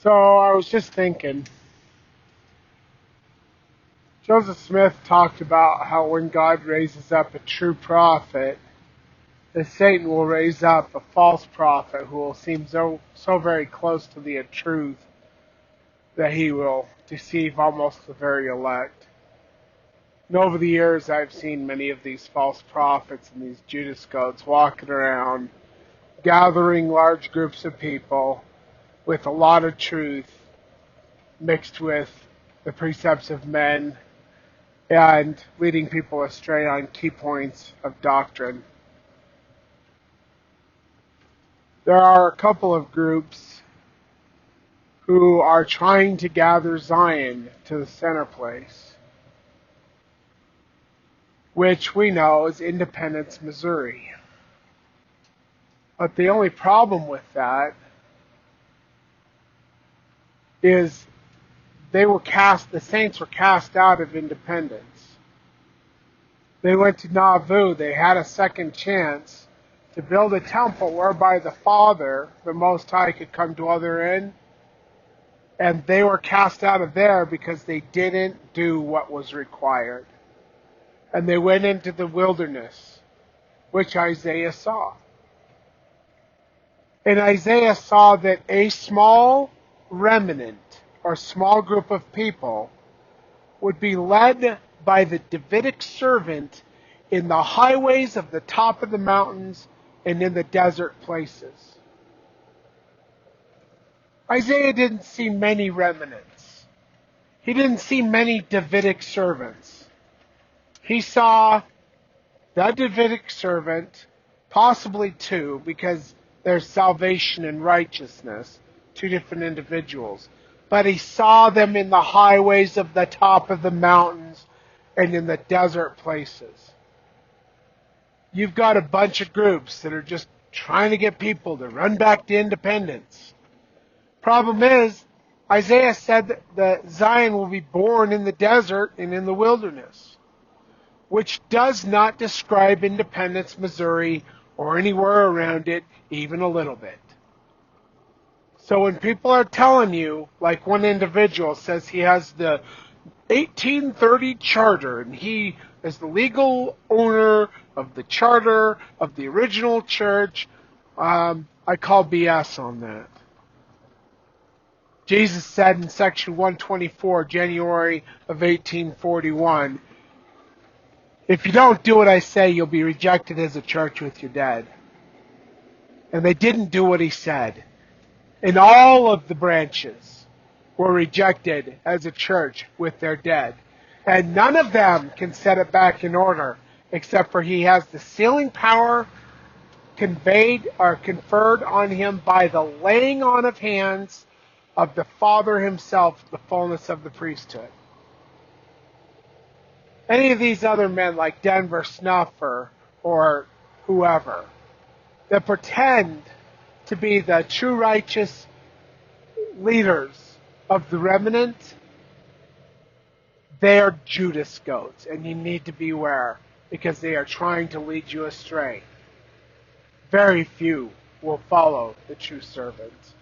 So I was just thinking, Joseph Smith talked about how when God raises up a true prophet, that Satan will raise up a false prophet who will seem so very close to the truth that he will deceive almost the very elect. And over the years, I've seen many of these false prophets and these Judas goats walking around, gathering large groups of people with a lot of truth mixed with the precepts of men and leading people astray on key points of doctrine. There are a couple of groups who are trying to gather Zion to the center place, which we know is Independence, Missouri. But the only problem with that is the saints were cast out of Independence. They went to Nauvoo. They had a second chance to build a temple whereby the Father, the Most High, could come dwell therein. And they were cast out of there because they didn't do what was required. And they went into the wilderness, which Isaiah saw. And Isaiah saw that a small remnant, or small group of people, would be led by the Davidic servant in the highways of the top of the mountains and in the desert places. Isaiah didn't see many remnants. He didn't see many Davidic servants. He saw the Davidic servant, possibly two, because there's salvation and righteousness, two different individuals. But he saw them in the highways of the top of the mountains and in the desert places. You've got a bunch of groups that are just trying to get people to run back to independence. Problem is, Isaiah said that Zion will be born in the desert and in the wilderness, which does not describe Independence, Missouri, or anywhere around it, even a little bit. So when people are telling you, like one individual says he has the 1830 charter, and he is the legal owner of the charter of the original church, I call BS on that. Jesus said in section 124, January of 1841, if you don't do what I say, you'll be rejected as a church with your dead. And they didn't do what he said. And all of the branches were rejected as a church with their dead. And none of them can set it back in order, except for he has the sealing power conveyed or conferred on him by the laying on of hands of the Father himself, the fullness of the priesthood. Any of these other men like Denver Snuffer or whoever that pretend to be the true righteous leaders of the remnant, they are Judas goats, and you need to beware because they are trying to lead you astray. Very few will follow the true servant.